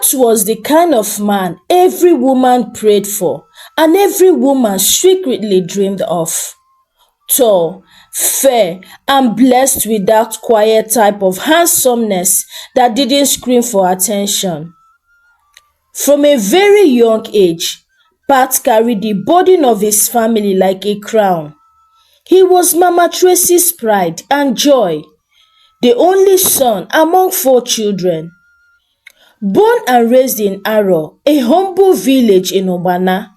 Pat was the kind of man every woman prayed for and every woman secretly dreamed of. Tall, fair, and blessed with that quiet type of handsomeness that didn't scream for attention. From a very young age, Pat carried the burden of his family like a crown. He was Mama Tracy's pride and joy, the only son among four children. Born and raised in Aro, a humble village in Obana,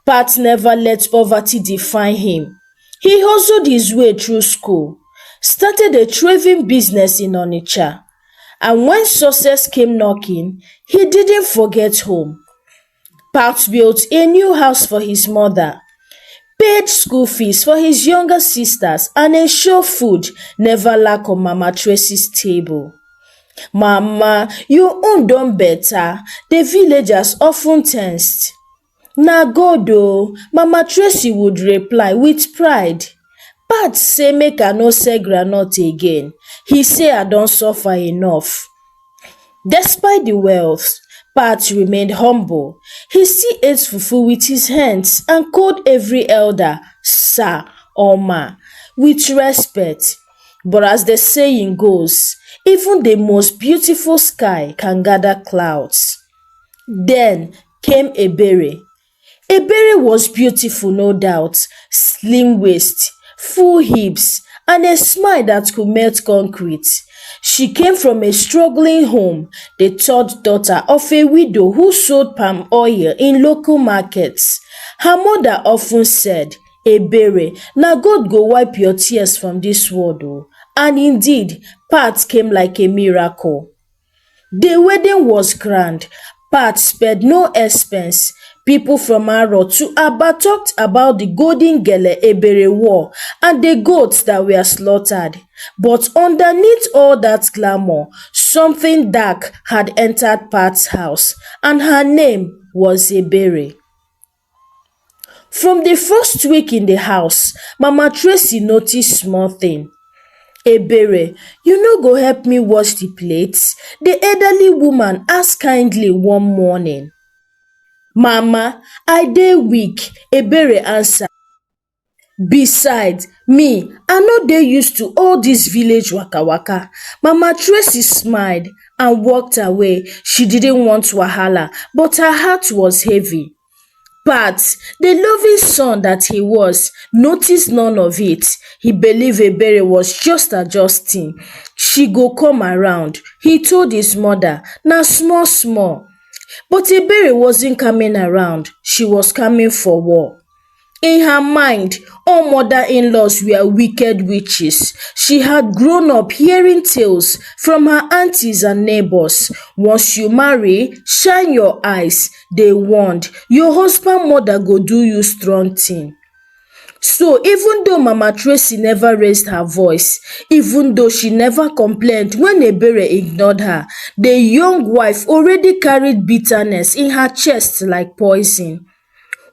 Pat never let poverty define him. He hustled his way through school, started a thriving business in Onitsha, and when success came knocking, he didn't forget home. Pat built a new house for his mother, paid school fees for his younger sisters, and ensured food never lack on Mama Tracy's table. "Mama, your own done better," the villagers often tensed. "Na God o," Mama Tracy would reply with pride. "Pat say make I no sell groundnut again. He say I don suffer enough." Despite the wealth, Pat remained humble. He still ate fufu with his hands and called every elder "sir" or "ma" with respect. But as the saying goes, even the most beautiful sky can gather clouds. Then came Ebere. Ebere was beautiful, no doubt, slim waist, full hips, and a smile that could melt concrete. She came from a struggling home, the third daughter of a widow who sold palm oil in local markets. Her mother often said, "Ebere, na God go wipe your tears from this world o." And indeed, Pat came like a miracle. The wedding was grand. Pat spared no expense. People from Aro to Aba talked about the golden gele Ebere wore and the goats that were slaughtered. But underneath all that glamour, something dark had entered Pat's house, and her name was Ebere. From the first week in the house, Mama Tracy noticed small thing. "Ebere, you no go help me wash the plates?" the elderly woman asked kindly one morning. "Mama, I dey weak," Ebere answered. "Besides, me, I no dey used to all this village waka waka." Mama Tracy smiled and walked away. She didn't want wahala, but her heart was heavy. Pat, the loving son that he was, noticed none of it. He believed Ebere was just adjusting. "She go come around," he told his mother, "na small small." But Ebere wasn't coming around. She was coming for war. In her mind, all mother-in-laws were wicked witches. She had grown up hearing tales from her aunties and neighbors. "Once you marry, shine your eyes," they warned. "Your husband mother go do you strong thing." So even though Mama Tracy never raised her voice, even though she never complained when Ebere ignored her, the young wife already carried bitterness in her chest like poison.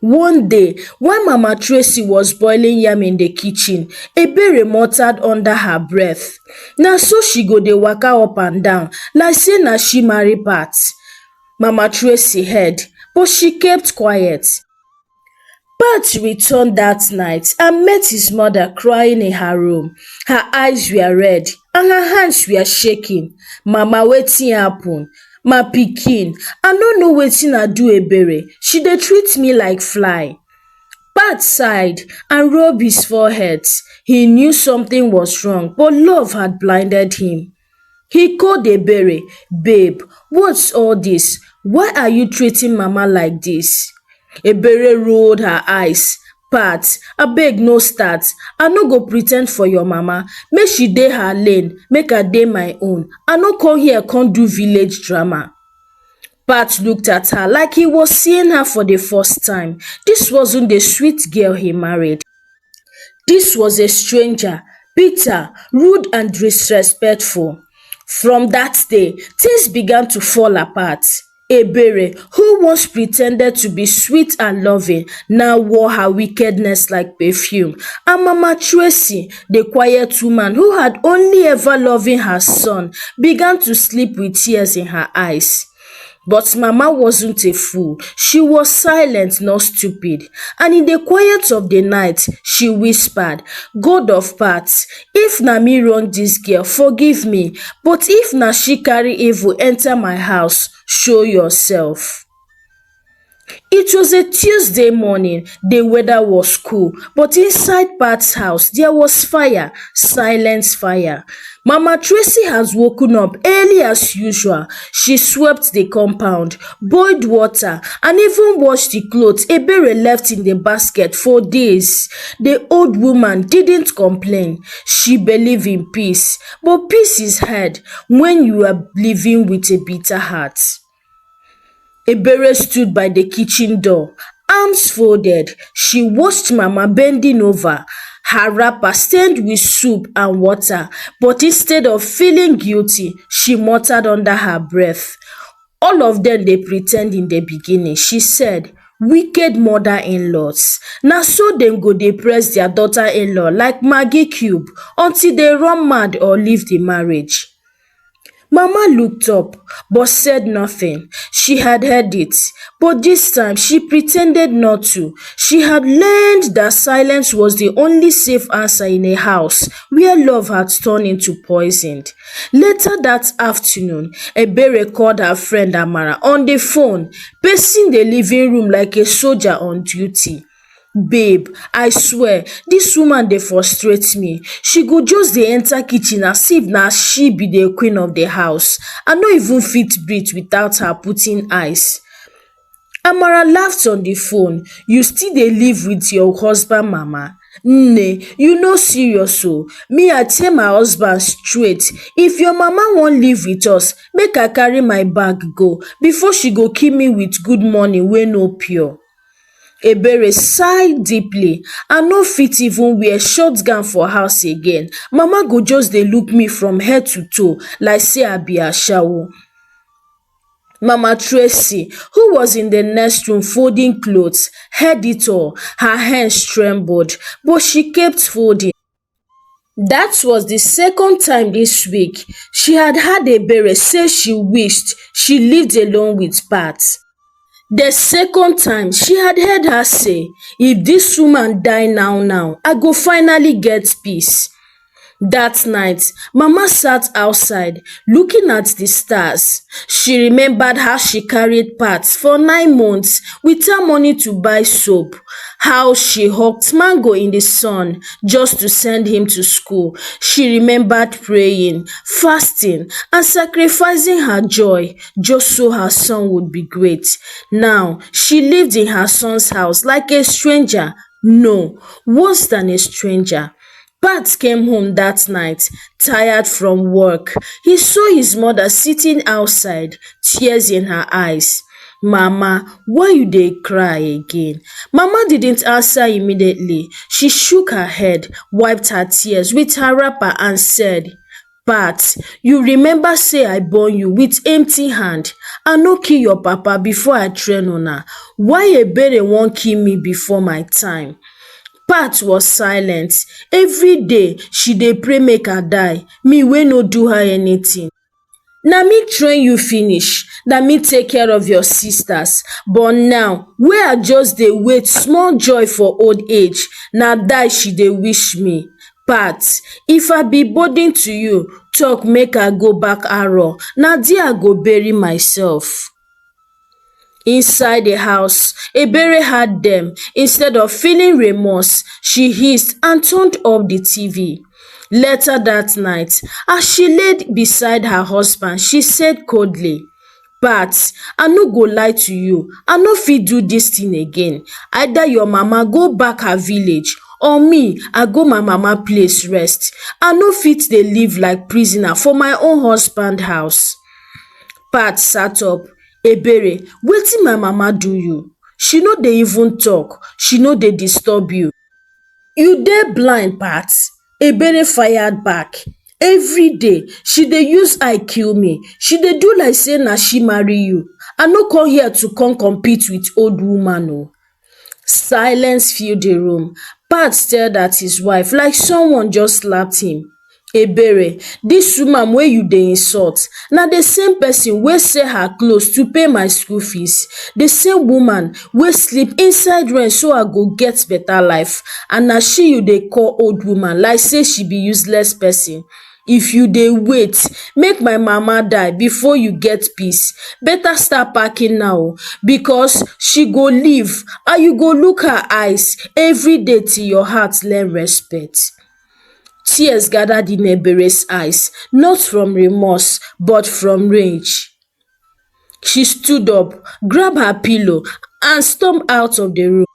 One day, when Mama Tracy was boiling yam in the kitchen, Ebere muttered under her breath, "Na so she go dey waka up and down like say na she marry Pat." Mama Tracy heard, but she kept quiet. Pat returned that night and met his mother crying in her room. Her eyes were red and her hands were shaking. "Mama, wetin happen? My pikin, I no know wetin I do Ebere. She dey treat me like fly." Pat sighed and rubbed his forehead. He knew something was wrong, but love had blinded him. He called Ebere, "Babe, what's all this? Why are you treating Mama like this?" Ebere rolled her eyes. "Pat, abeg no start. I no go pretend for your mama. Make she dey her lane, make I dey my own. I no come here come do village drama." Pat looked at her like he was seeing her for the first time. This wasn't the sweet girl he married. This was a stranger, bitter, rude and disrespectful. From that day, things began to fall apart. Ebere, who once pretended to be sweet and loving, now wore her wickedness like perfume. And Mama Tracy, the quiet woman who had only ever loved her son, began to sleep with tears in her eyes. But Mama wasn't a fool. She was silent, not stupid. And in the quiet of the night, she whispered, God of parts, if na me wrong dis girl, forgive me. But if na she carry evil enter my house, show yourself. It was a Tuesday morning. The weather was cool, but inside Pat's house there was fire, silent fire. Mama Tracy has woken up early as usual. She swept the compound, boiled water, and even washed the clothes Ebere left in the basket for days. The old woman didn't complain. She believed in peace, but peace is hard when you are living with a bitter heart. Ebere stood by the kitchen door, arms folded. She watched Mama bending over, her wrapper stained with soup and water, but instead of feeling guilty, she muttered under her breath. All of them dey pretend in the beginning, she said. Wicked mother-in-laws. Na so dem go dey press their daughter-in-law like Maggie cube until they run mad or leave the marriage. Mama looked up but said nothing. She had heard it, but this time she pretended not to. She had learned that silence was the only safe answer in a house where love had turned into poison. Later that afternoon, Ebere called her friend Amara on the phone, pacing the living room like a soldier on duty. Babe, I swear, this woman dey frustrate me. She go just dey enter kitchen as if na she be the queen of the house. I no even fit breathe without her putting eyes. Amara laughed on the phone. You still dey live with your husband, Mama? Nne, you no serious oo. Me, I tell my husband straight, if your mama wan live with us, make I carry my bag go before she go kill me with good money wey no pure. Ebere sighed deeply. I no fit even wear short gown for house again. Mama go just dey look me from head to toe like say I be ashawo. Mama Tracy, who was in the next room folding clothes, heard it all. Her hands trembled, but she kept folding. That was the second time this week she had heard Ebere say she wished she lived alone with Pat. The second time she had heard her say, if this woman die now, I go finally get peace. That night, Mama sat outside looking at the stars. She remembered how she carried Pat for 9 months without money to buy soap, how she hucked mango in the sun just to send him to school. She remembered praying, fasting, and sacrificing her joy just so her son would be great. Now, she lived in her son's house like a stranger. No, worse than a stranger. Pat came home that night, tired from work. He saw his mother sitting outside, tears in her eyes. Mama, why you dey cry again? Mama didn't answer immediately. She shook her head, wiped her tears with her wrapper and said, Pat, you remember say I born you with empty hand. I no kill your papa before I train una. Why Ebere wan kill me before my time? Pat was silent. Every day she dey pray make her die, me wey no do her anything. Na me train you finish, na me take care of your sisters, but now wey I just dey wait small joy for old age, na die she dey wish me. Pat, if I be burden to you, talk make I go back Aro, na there I go bury myself. Inside the house, Ebere had them. Instead of feeling remorse, she hissed and turned up the TV. Later that night, as she laid beside her husband, she said coldly, Pat, I no go lie to you. I no fit do this thing again. Either your mama go back her village or me, I go my mama place rest. I no fit dey live like prisoner for my own husband house. Pat sat up. Ebere, wetin my mama do you? She no dey even talk. She no dey disturb you. You dey blind, Pat. Ebere fired back. Every day, she dey use eye kill me. She dey do like say na she marry you. I no come here to come compete with old woman o. Silence filled the room. Pat stared at his wife like someone just slapped him. Ebere, dis woman wey you dey insult na the same person wey sell her clothes to pay my school fees, the same woman wey sleep inside rain so I go get better life, and na she you dey call old woman like say she be useless person. If you dey wait make my mama die before you get peace, better start packing now o, because she go leave and you go look her eyes everyday till your heart learn respect. Tears gathered in Ebere's eyes, not from remorse but from rage. She stood up, grabbed her pillow and stormed out of the room.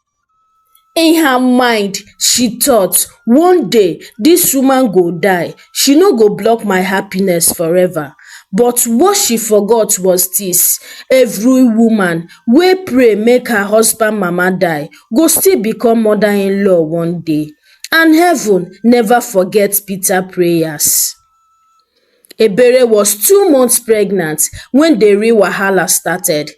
In her mind, she thought, one day dis woman go die, she no go block my happiness forever. But what she forgot was dis: every woman wey pray make her husband mama die go still become mother-in-law one day, and heaven never forget bitter prayers. Ebere was 2 months pregnant when the real wahala started.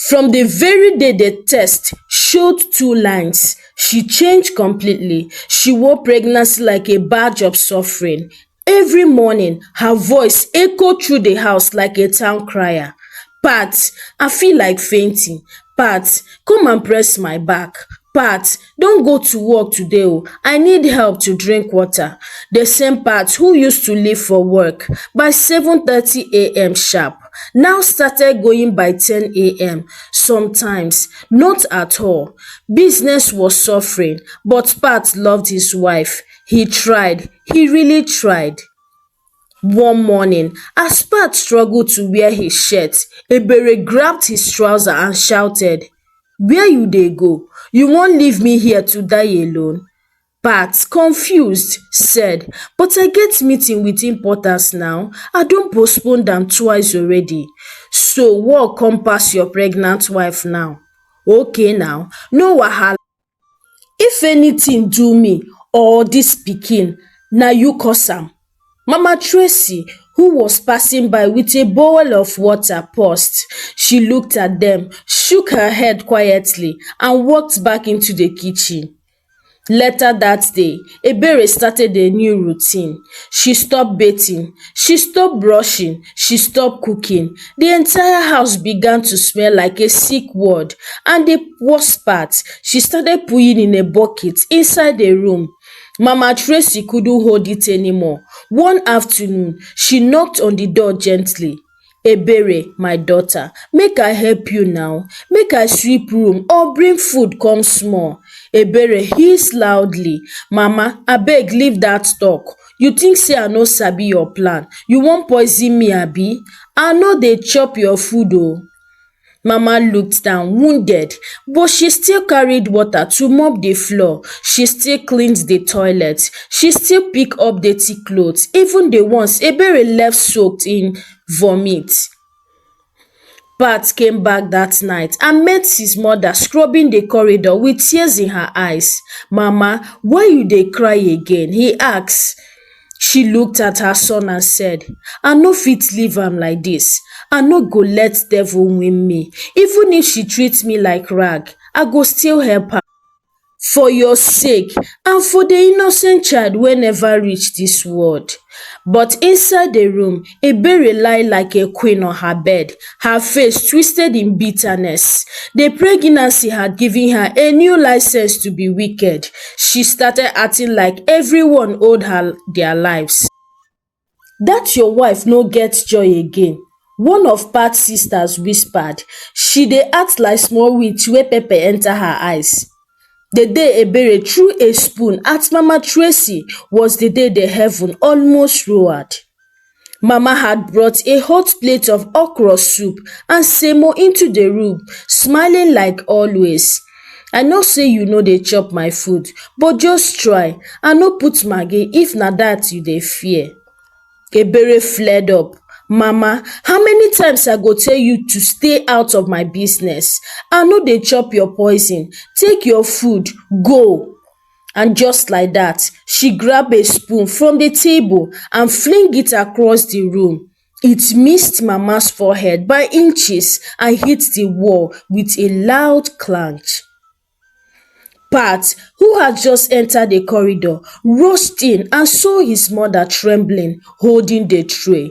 From the very day the test showed 2 lines, she changed completely. She wore pregnancy like a badge of suffering. Every morning, her voice echoed through the house like a town crier. Pat, I feel like fainting. Pat, come and press my back. Pat, don't go to work today o, I need help to drink water. The same Pat who used to leave for work by 7:30 a.m. sharp now started going by 10 a.m. sometimes, not at all. Business was suffering, but Pat loved his wife. He tried, he really tried. One morning, as Pat struggled to wear his shirt, Ebere grabbed his trouser and shouted, "Where you dey go? You wan leave me here to die alone?" Pat, confused, said, "But I get meeting with importance now. I don postpone am twice already." "So work come pass your pregnant wife now?" "Okay now, no wahala. If anything do me or dis pikin, na you cause am." Mama Tracy, who was passing by with a bowl of water, paused. She looked at them, shook her head quietly, and walked back into the kitchen. Later that day, Ebere started a new routine. She stopped bathing, she stopped brushing, she stopped cooking. The entire house began to smell like a sick ward, and the worst part, she started pooing in a bucket inside the room. Mama Tracy couldn't hold it anymore. One afternoon, she knocked on the door gently. "Ebere, my daughter, make I help you now. Make I sweep room or bring food come small." Ebere hissed loudly. "Mama, abeg leave dat talk. You think say I no sabi your plan? You wan poison me abi? I no dey chop your food oo." Mama looked down, wounded, but she still carried water to mop the floor. She still cleaned the toilet. She still picked up dirty clothes, even the ones Ebere left soaked in vomit. Pat came back that night and met his mother scrubbing the corridor with tears in her eyes. "Mama, why you dey cry again?" he asked. She looked at her son and said, "I no fit leave am like dis. I no go let devil win me. Even if she treat me like rag, I go still help her. For your sake and for the innocent child wey never reach dis world." But inside the room, Ebere lie like a queen on her bed, her face twisted in bitterness. The pregnancy had given her a new license to be wicked. She started acting like everyone owed her their lives. "Dat your wife no get joy again," one of Pat's sisters whispered. "She dey act like small witch wey pepper enter her eyes." The day Ebere threw a spoon at Mama Tracy was the day the heaven almost roared. Mama had brought a hot plate of okra soup and semo into the room, smiling like always. "I know say you no dey chop my food, but just try. I no put maggi if na dat you dey fear." Ebere flared up. "Mama, how many times I go tell you to stay out of my business? I no dey chop your poison. Take your food, go." And just like that, she grabbed a spoon from the table and flung it across the room. It missed Mama's forehead by inches and hit the wall with a loud clank. Pat, who had just entered the corridor, rushed in and saw his mother trembling, holding the tray.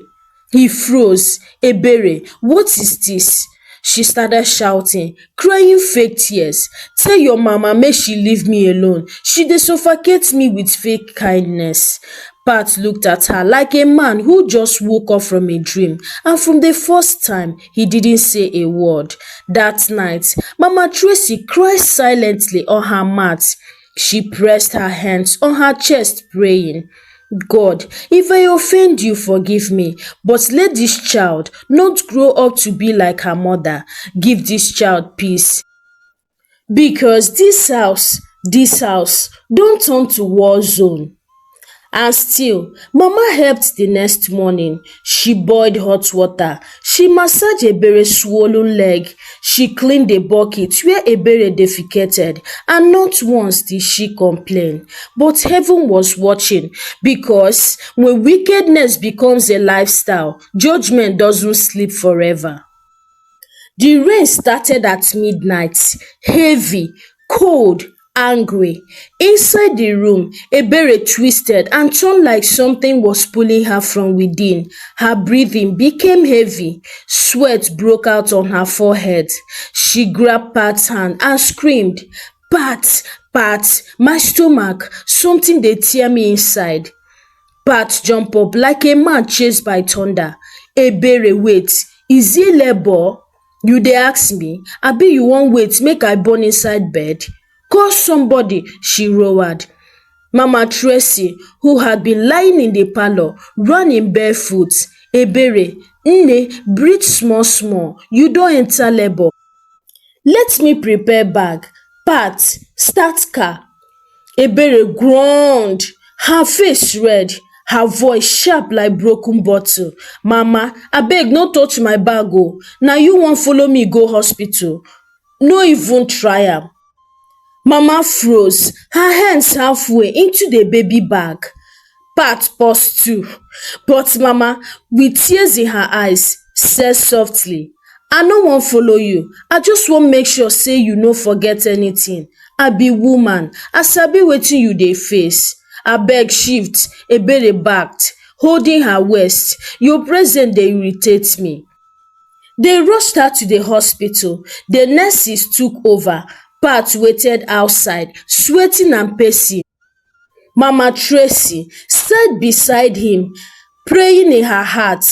He froze. Ebere, what is this? She started shouting, crying fake tears. Tell your mama make she leave me alone. She dey suffocate me with fake kindness. Pat looked at her like a man who just woke up from a dream, and from the first time he didn't say a word. That night, Mama Tracy cried silently on her mat. She pressed her hands on her chest praying, God, if I offend you, forgive me, but let this child not grow up to be like her mother. Give this child peace. Because this house, don't turn to war zone. And still, Mama helped the next morning. She boiled hot water. She massaged Ebere's swollen leg. She cleaned the bucket where Ebere defecated. And not once did she complain. But heaven was watching, because when wickedness becomes a lifestyle, judgment doesn't sleep forever. The rain started at midnight, heavy, cold, angry. Inside the room, Ebere twisted and turned like something was pulling her from within. Her breathing became heavy. Sweat broke out on her forehead. She grabbed Pat's hand and screamed, Pat, Pat, my stomach, something dey tear me inside. Pat jump up like a man chased by thunder. Ebere, wait, is it labour? You dey ask me? Abi you wan wait make I born inside bed? Call somebody, she roared. Mama Tracy, who had been lying in the parlour, ran in barefoot. Ebere, Nne, breathe small small, you don enter labour. Let me prepare bag. Pat, start car. Ebere groaned, her face red, her voice sharp like broken bottle. Mama, abeg no touch my bag oo, na you wan follow me go hospital? No even try am. Mama froze, her hands halfway into the baby bag. Pat paused too, but Mama, with tears in her eyes, said softly, I no wan follow you, I just wan make sure say you no forget anything. I be woman, I sabi wetin you dey face. Abeg shift, Ebere backed, holding her waist. Your presence dey irritate me. They rushed her to the hospital. The nurses took over. Pat waited outside, sweating and pacing. Mama Tracy sat beside him, praying in her heart,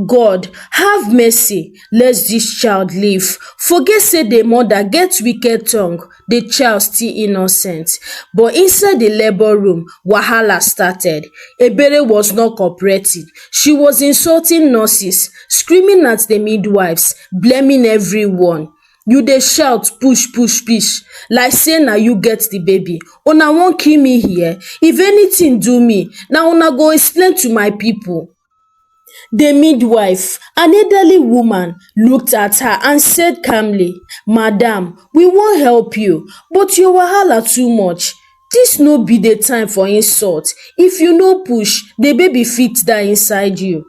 God, have mercy, let this child live. Forget say the mother get wicked tongue, the child still innocent. But inside the labour room, wahala started. Ebere was not cooperating. She was insulting nurses, screaming at the midwives, blaming everyone. You dey shout push push push like say na you get the baby. Una wan kill me here? If anything do me, na una go explain to my people. The midwife, an elderly woman, looked at her and said calmly, Madam, we wan help you, but your wahala too much. This no be the time for insult. If you no push, the baby fit die inside you.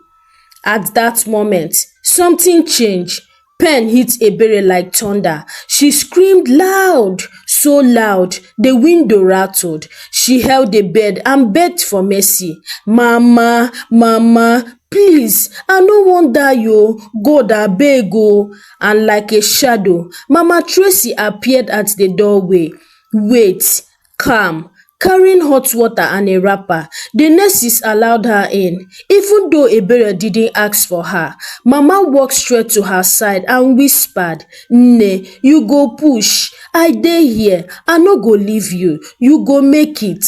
At that moment, something changed. Pen hit Ebere like thunder. She screamed loud, so loud, the window rattled. She held the bed and begged for mercy. Mama, Mama, please, I no wan die oo. God abeg oo. And like a shadow, Mama Tracy appeared at the doorway. Wait, calm. Carrying hot water and a wrapper, the nurses allowed her in. Even though Ebere didn't ask for her, Mama walked straight to her side and whispered, Nne, you go push. I dey here. I no go leave you. You go make it.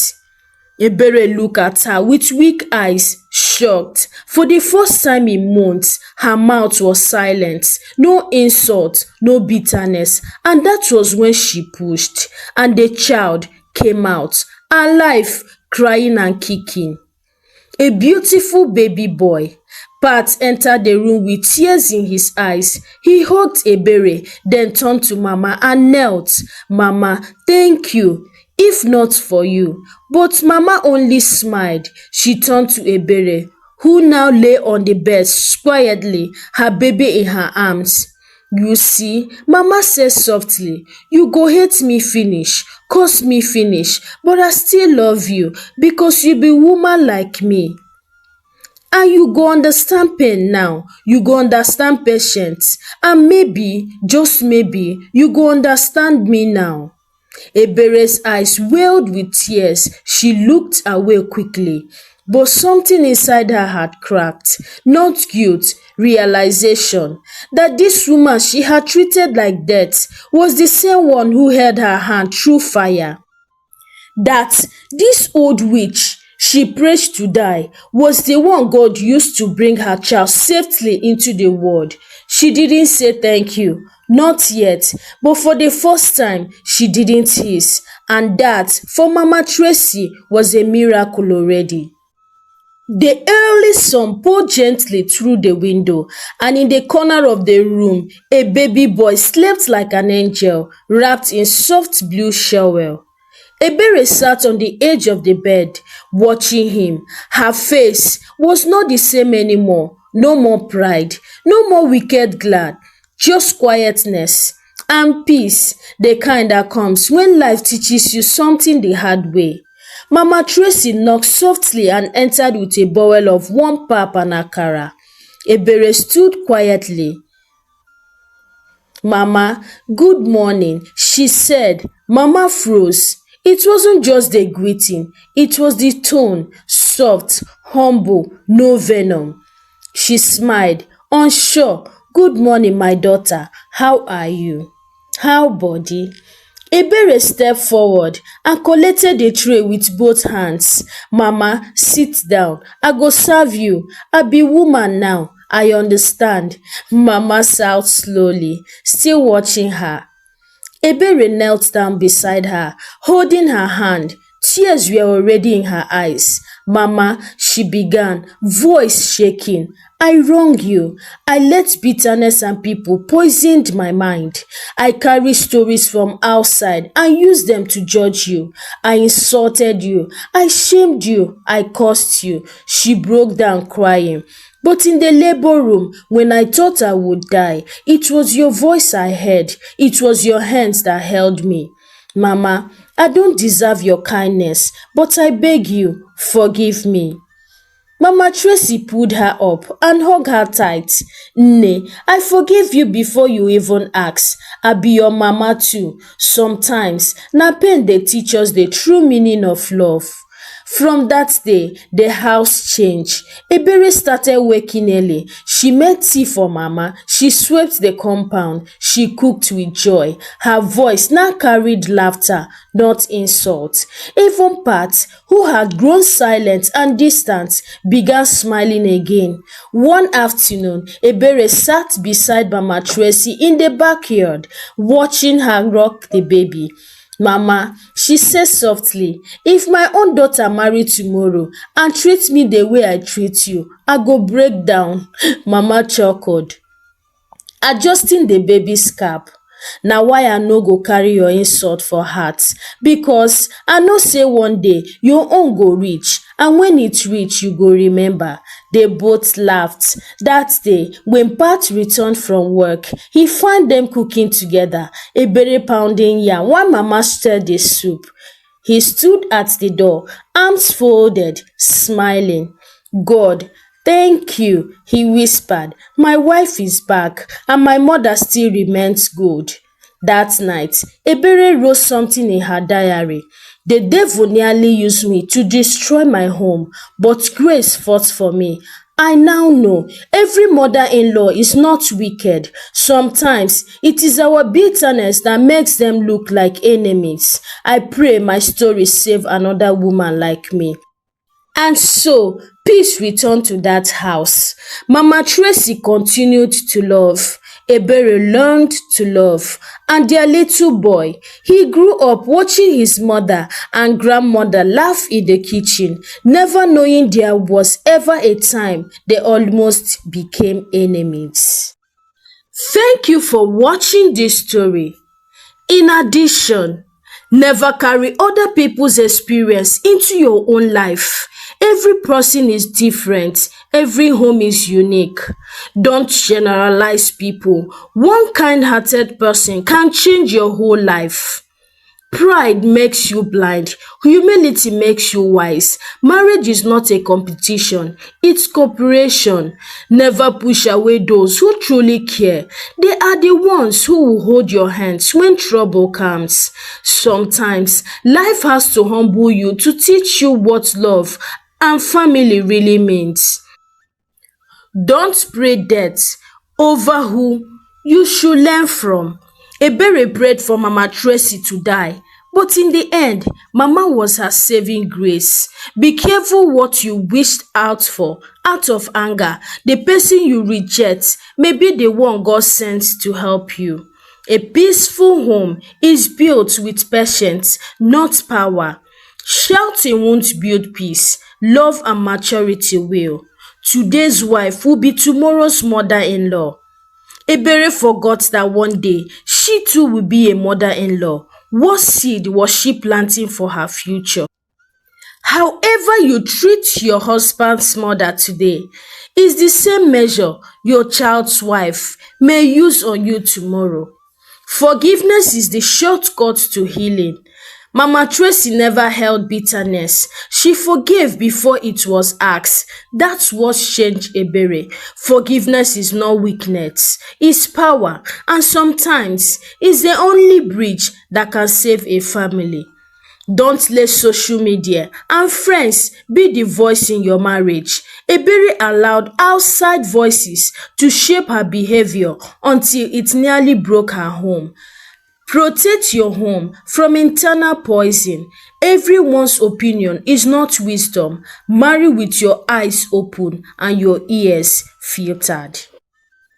Ebere looked at her with weak eyes, shocked. For the first time in months, her mouth was silent. No insult, no bitterness. And that was when she pushed. And the child came out, alive, crying and kicking. A beautiful baby boy. Pat entered the room with tears in his eyes. He hugged Ebere, then turned to Mama and knelt. Mama, thank you. If not for you. But Mama only smiled. She turned to Ebere, who now lay on the bed quietly, her baby in her arms. You see, mama says softly, you go hate me finish, curse me finish, but I still love you because you be woman like me. And you go understand pain now, you go understand patience, and maybe, just maybe, you go understand me now. Ebere's eyes welled with tears. She looked away quickly, but something inside her had cracked. Not guilt, realization that this woman she had treated like death was the same one who held her hand through fire. That this old witch she prayed to die was the one God used to bring her child safely into the world. She didn't say thank you, not yet, but for the first time she didn't hiss, and that for Mama Tracy was a miracle already. The early sun poured gently through the window, and in the corner of the room, a baby boy slept like an angel, wrapped in soft blue shawl. Ebere sat on the edge of the bed, watching him. Her face was not the same anymore. No more pride, no more wicked glad, just quietness and peace, the kind that comes when life teaches you something the hard way. Mama Tracy knocked softly and entered with a bowl of warm pap and akara. Ebere stood quietly. Mama, good morning, she said. Mama froze. It wasn't just the greeting, it was the tone, soft, humble, no venom. She smiled, unsure. Good morning, my daughter. How are you? How, body? Ebere stepped forward and collected the tray with both hands. Mama, sit down. I go serve you. I be woman now. I understand. Mama sighed slowly, still watching her. Ebere knelt down beside her, holding her hand. Tears were already in her eyes. Mama, she began, voice shaking. I wronged you. I let bitterness and people poisoned my mind. I carry stories from outside and used them to judge you. I insulted you. I shamed you. I cursed you. She broke down crying. But in the labor room, when I thought I would die, it was your voice I heard. It was your hands that held me. Mama, I don't deserve your kindness, but I beg you, forgive me. Mama Tracy pulled her up and hugged her tight. Nay, I forgive you before you even ask. I be your mama too. Sometimes, na pain dey teach us the true meaning of love. From that day, the house changed. Ebere started waking early. She made tea for Mama. She swept the compound. She cooked with joy. Her voice now carried laughter, not insult. Even Pat, who had grown silent and distant, began smiling again. One afternoon, Ebere sat beside Mama Tracy in the backyard, watching her rock the baby. Mama, she said softly, if my own daughter marry tomorrow and treat me the way I treat you, I go break down. Mama chuckled, adjusting the baby's cap. Na why I no go carry your insult for heart, because I know say one day your own go reach, and when it reach you go remember. They both laughed. That day when Pat returned from work, he found them cooking together, Ebere pounding yam while Mama stirred the soup. He stood at the door, arms folded, smiling. God, thank you, he whispered. My wife is back, and my mother still remains good. That night, Ebere wrote something in her diary. The devil nearly used me to destroy my home, but grace fought for me. I now know every mother-in-law is not wicked. Sometimes it is our bitterness that makes them look like enemies. I pray my story save another woman like me. And so, peace returned to that house. Mama Tracy continued to love. Ebere learned to love. And their little boy, he grew up watching his mother and grandmother laugh in the kitchen, never knowing there was ever a time they almost became enemies. Thank you for watching this story. In addition, Never carry other people's experience into your own life. Every person is different. Every home is unique. Don't generalize people. One kind-hearted person can change your whole life. Pride makes you blind. Humility makes you wise. Marriage is not a competition, it's cooperation. Never push away those who truly care. They are the ones who will hold your hands when trouble comes. Sometimes, life has to humble you to teach you what love and family really means. Don't pray death over who you should learn from. Ebere prayed for Mama Tracy to die, but in the end, Mama was her saving grace. Be careful what you wished out for. Out of anger, the person you reject may be the one God sent to help you. A peaceful home is built with patience, not power. Shouting won't build peace. Love and maturity will. Today's wife will be tomorrow's mother-in-law. Ebere forgot that one day she too will be a mother-in-law. What seed was she planting for her future? However you treat your husband's mother today is the same measure your child's wife may use on you tomorrow. Forgiveness is the shortcut to healing. Mama Tracy never held bitterness. She forgave before it was asked. That's what changed Ebere. Forgiveness is not weakness, it's power, and sometimes it's the only bridge that can save a family. Don't let social media and friends be the voice in your marriage. Ebere allowed outside voices to shape her behavior until it nearly broke her home. Protect your home from internal poison. Everyone's opinion is not wisdom. Marry with your eyes open and your ears filtered.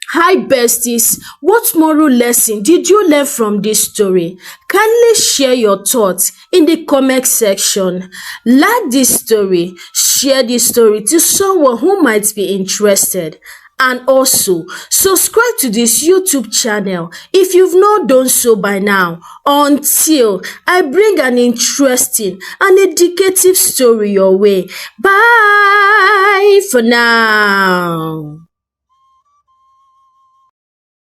Hi besties, what moral lesson did you learn from this story? Kindly share your thoughts in the comment section. Like this story, share this story to someone who might be interested. And also, subscribe to this YouTube channel if you've not done so by now, until I bring an interesting and educative story your way. Bye for now.